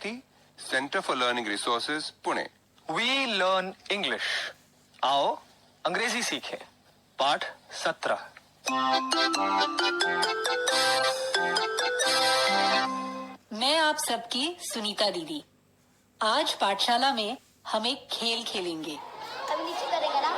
IIT, Center for Learning Resources, Pune. We learn English. आओ अंग्रेजी सीखें। पाठ 17। मैं आप सबकी सुनीता दीदी। आज पाठशाला में हम एक खेल खेलेंगे। अभी नीचे करेगा ना?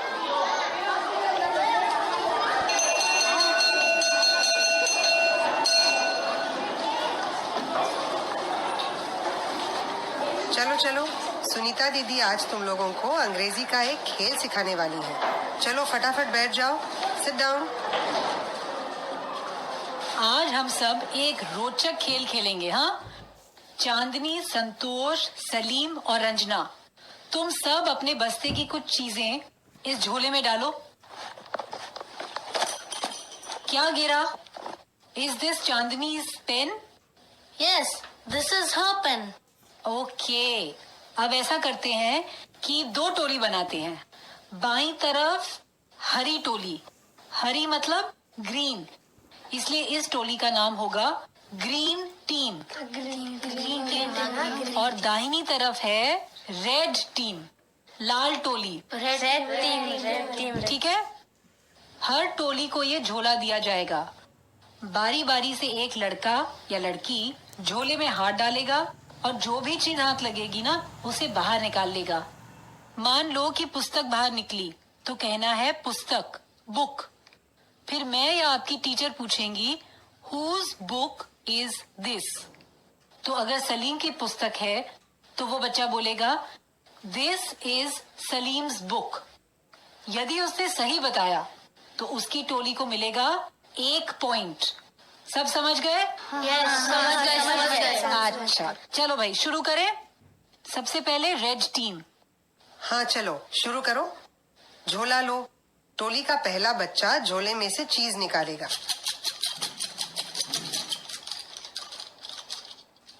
चलो चलो, सुनीता दीदी आज तुम लोगों को अंग्रेजी का एक खेल सिखाने वाली है। चलो फटाफट बैठ जाओ, सिट डाउन। आज हम सब एक रोचक खेल खेलेंगे। हाँ, चांदनी, संतोष, सलीम और रंजना, तुम सब अपने बस्ते की कुछ चीजें इस झोले में डालो। क्या गिरा? Is this Chandni's pen? Yes, this is her pen. Okay, अब ऐसा करते हैं कि दो टोली बनाते हैं। बाईं तरफ हरी टोली, हरी मतलब ग्रीन, इसलिए इस टोली का नाम होगा ग्रीन टीम। Green. और दाहिनी तरफ है रेड टीम, लाल टोली। Red team. ठीक है, हर टोली को ये झोला दिया जाएगा। बारी बारी से एक लड़का या लड़की झोले में हाथ डालेगा और जो भी चीज हाथ लगेगी ना, उसे बाहर निकाल लेगा। मान लो कि पुस्तक बाहर निकली तो कहना है पुस्तक, बुक। फिर मैं या आपकी टीचर पूछेंगी हुज बुक इज दिस। तो अगर सलीम की पुस्तक है तो वो बच्चा बोलेगा दिस इज सलीम्स बुक। यदि उसने सही बताया तो उसकी टोली को मिलेगा 1 पॉइंट। सब समझ गए? Yes, समझ गए। अच्छा, चलो भाई शुरू करें। सबसे पहले रेड टीम। हाँ चलो शुरू करो। झोला लो। टोली का पहला बच्चा झोले में से चीज निकालेगा।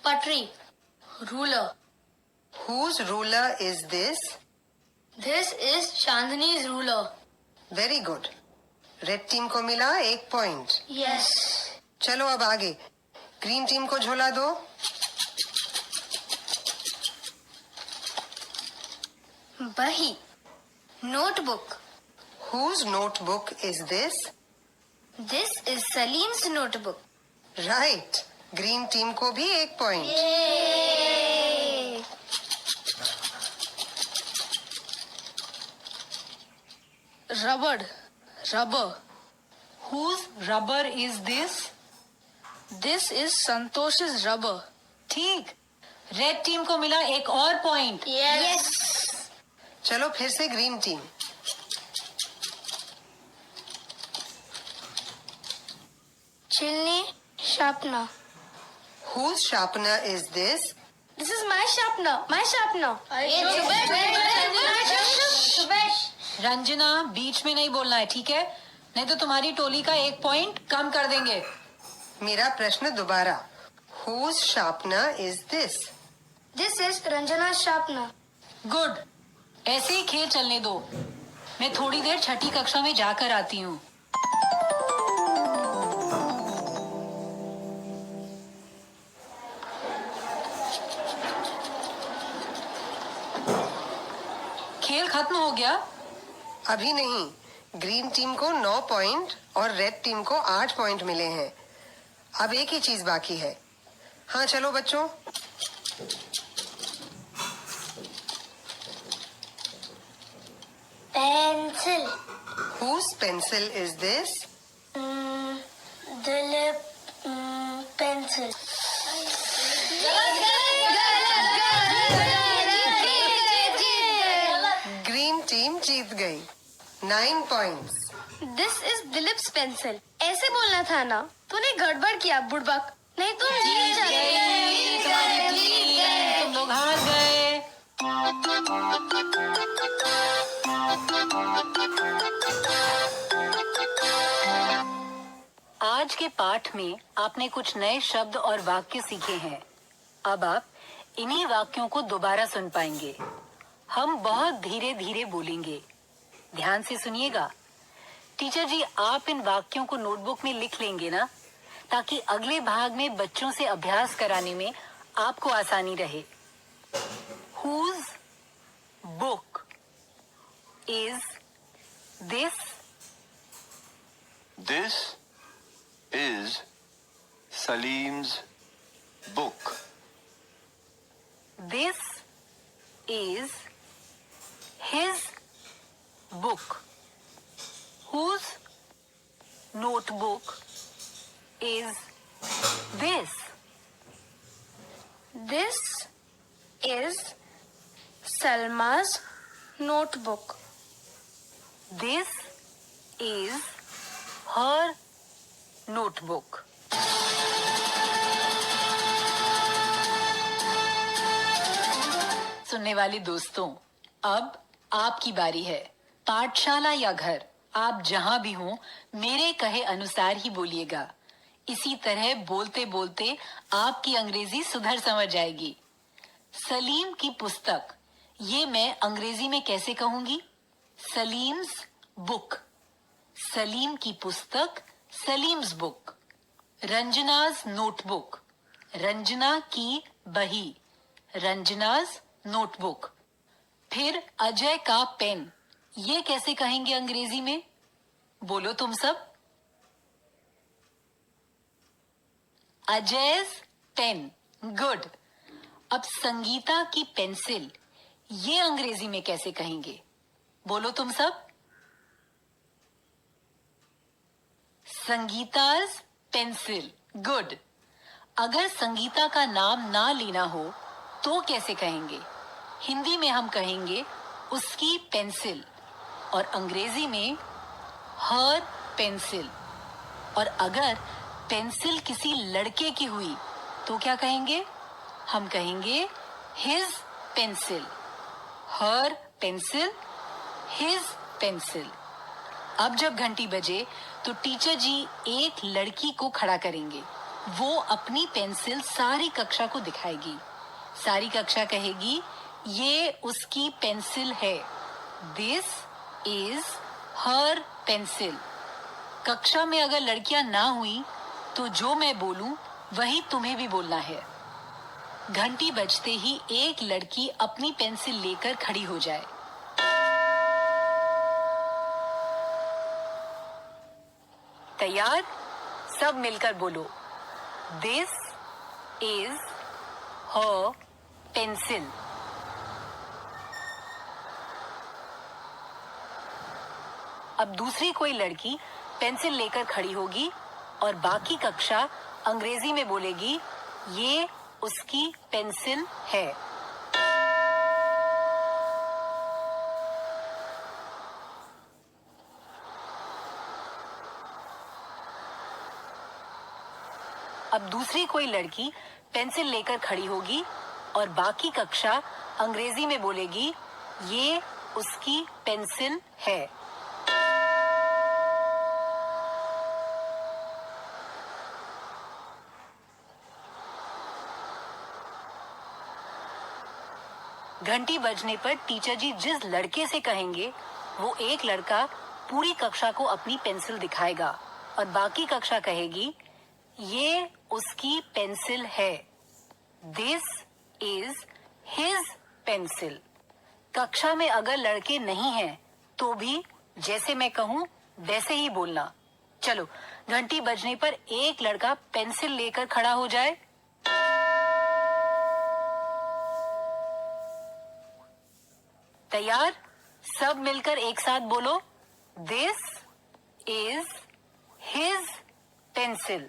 Putri. Ruler. Whose ruler is this? This is Chandni's ruler. Very good. Red team को मिला 1 पॉइंट। Yes. चलो अब आगे। ग्रीन टीम को झोला दो। Bahi. Notebook. Whose notebook is this? This is Salim's notebook. Right, green team को भी 1 point. Yay! Rubber. Whose rubber is this? This is Santosh's rubber. ठीक, रेड टीम को मिला एक और पॉइंट। Yes. चलो फिर से green team. Chilni, sharpener. Whose sharpener is this? This is my sharpener. My sharpener. Ranjana, बीच में नहीं बोलना है, ठीक है? नहीं तो तुम्हारी टोली का 1 पॉइंट कम कर देंगे। मेरा प्रश्न दोबारा। Whose sharpener is this? This is Ranjana's sharpener. Good, ऐसे ही खेल चलने दो। मैं थोड़ी देर छठी कक्षा में जाकर आती हूँ। खेल खत्म हो गया? अभी नहीं। ग्रीन टीम को 9 पॉइंट और रेड टीम को 8 पॉइंट मिले हैं। अब एक ही चीज बाकी है। हाँ चलो बच्चों। Pencil. Whose pencil is this? Dilip. Pencil. Green team जीत गई 9 points. This is Dilip's pencil. ऐसे बोलना था ना? तूने गड़बड़ किया बुड़बक। नहीं तुम जीत गए। तुम लोग हार गए। आज के पाठ में आपने कुछ नए शब्द और वाक्य सीखे हैं। अब आप इन्हीं वाक्यों को दोबारा सुन पाएंगे। हम बहुत धीरे धीरे बोलेंगे, ध्यान से सुनिएगा। टीचर जी, आप इन वाक्यों को नोटबुक में लिख लेंगे ना, ताकि अगले भाग में बच्चों से अभ्यास कराने में आपको आसानी रहे। Whose book is this? This is Salim's book. This is his book. Whose notebook is this? This is Salma's notebook. This is her notebook. सुनने वाले दोस्तों, अब आपकी बारी है। पाठशाला या घर, आप जहां भी हों, मेरे कहे अनुसार ही बोलिएगा। इसी तरह बोलते बोलते आपकी अंग्रेजी सुधर समझ जाएगी। सलीम की पुस्तक, ये मैं अंग्रेजी में कैसे कहूंगी? सलीम्स बुक। सलीम की पुस्तक, सलीम्स बुक। रंजनाज नोटबुक, रंजना की बही, रंजनाज नोटबुक। फिर अजय का पेन, ये कैसे कहेंगे अंग्रेजी में? बोलो तुम सब। अजय's पेन। गुड। अब संगीता की पेंसिल, ये अंग्रेजी में कैसे कहेंगे? बोलो तुम सब। संगीता's पेंसिल। गुड। अगर संगीता का नाम ना लेना हो तो कैसे कहेंगे? हिंदी में हम कहेंगे उसकी पेंसिल, और अंग्रेजी में हर पेंसिल। और अगर पेंसिल किसी लड़के की हुई तो क्या कहेंगे? हम कहेंगे हिज पेंसिल। हर पेंसिल, हिज पेंसिल। अब जब घंटी बजे तो टीचर जी एक लड़की को खड़ा करेंगे। वो अपनी पेंसिल सारी कक्षा को दिखाएगी। सारी कक्षा कहेगी ये उसकी पेंसिल है। This is her pencil. कक्षा में अगर लड़कियां ना हुई तो जो मैं बोलूं वही तुम्हें भी बोलना है। घंटी बजते ही एक लड़की अपनी पेंसिल लेकर खड़ी हो जाए। तैयार? सब मिलकर बोलो, दिस इज हर पेंसिल। अब दूसरी कोई लड़की पेंसिल लेकर खड़ी होगी और बाकी कक्षा अंग्रेजी में बोलेगी ये उसकी पेंसिल है। अब दूसरी कोई लड़की पेंसिल लेकर खड़ी होगी और बाकी कक्षा अंग्रेजी में बोलेगी ये उसकी पेंसिल है। घंटी बजने पर टीचर जी जिस लड़के से कहेंगे वो एक लड़का पूरी कक्षा को अपनी पेंसिल दिखाएगा और बाकी कक्षा कहेगी ये उसकी पेंसिल है। This is his pencil. कक्षा में अगर लड़के नहीं हैं तो भी जैसे मैं कहूँ वैसे ही बोलना। चलो, घंटी बजने पर एक लड़का पेंसिल लेकर खड़ा हो जाए। तैयार? सब मिलकर एक साथ बोलो, दिस इज हिज पेंसिल।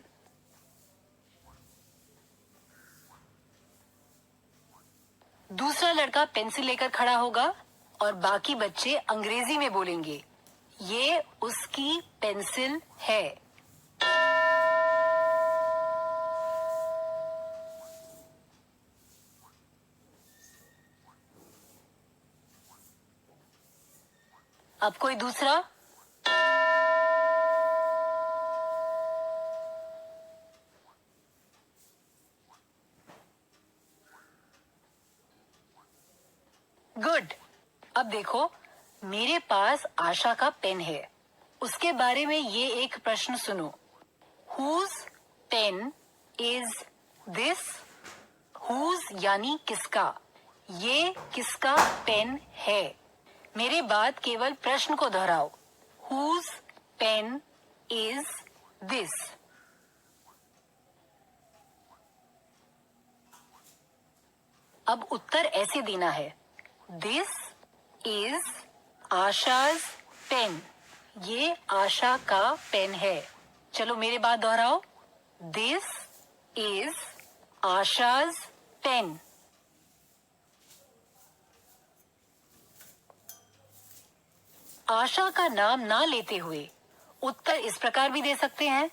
दूसरा लड़का पेंसिल लेकर खड़ा होगा और बाकी बच्चे अंग्रेजी में बोलेंगे ये उसकी पेंसिल है। अब कोई दूसरा? गुड। अब देखो, मेरे पास आशा का पेन है। उसके बारे में ये एक प्रश्न सुनो। Whose pen is this? Whose यानी किसका, ये किसका पेन है? मेरे बाद केवल प्रश्न को दोहराओ। Whose pen is this? अब उत्तर ऐसे देना है। This is Asha's pen. ये आशा का पेन है। चलो मेरे बाद दोहराओ। This is Asha's pen. आशा का नाम ना लेते हुए उत्तर इस प्रकार भी दे सकते हैं।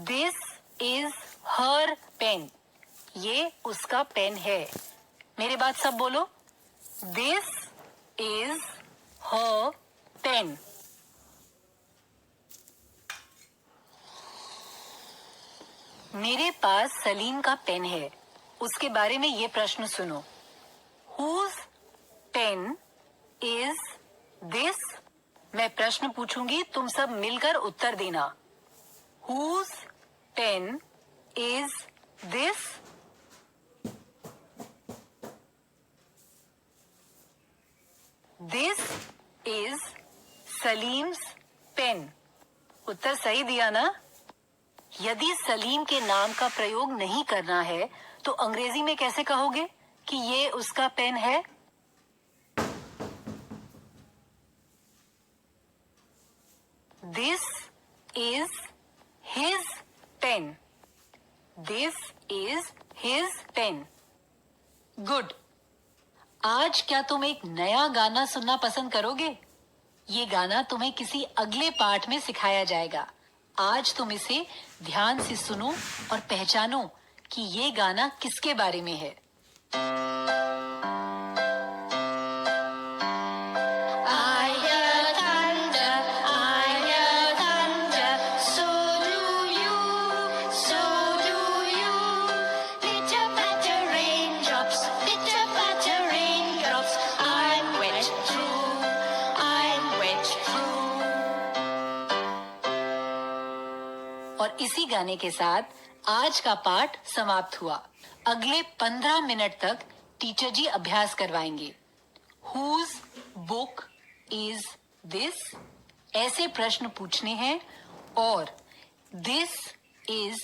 This is her pen. ये उसका पेन है। मेरे बाद सब बोलो। This is her pen. मेरे पास सलीम का पेन है। उसके बारे में ये प्रश्न सुनो। Whose pen is this? मैं प्रश्न पूछूंगी, तुम सब मिलकर उत्तर देना। Whose pen is this? This is Salim's pen. उत्तर सही दिया ना? यदि सलीम के नाम का प्रयोग नहीं करना है तो अंग्रेजी में कैसे कहोगे कि ये उसका पेन है? This is his pen. This is his pen. Good. आज क्या तुम एक नया गाना सुनना पसंद करोगे? ये गाना तुम्हें किसी अगले पाठ में सिखाया जाएगा। आज तुम इसे ध्यान से सुनो और पहचानो कि ये गाना किसके बारे में है। और इसी गाने के साथ आज का पाठ समाप्त हुआ। अगले 15 मिनट तक टीचर जी अभ्यास करवाएंगे। Whose book is this? ऐसे प्रश्न पूछने हैं और This is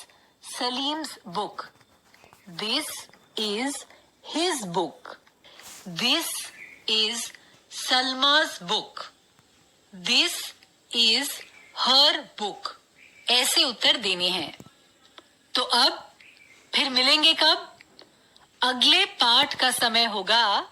Salim's book. This is his book. This is सलमा's book. This is her book. ऐसे उत्तर देने हैं। तो अब फिर मिलेंगे कब? अगले पाठ का समय होगा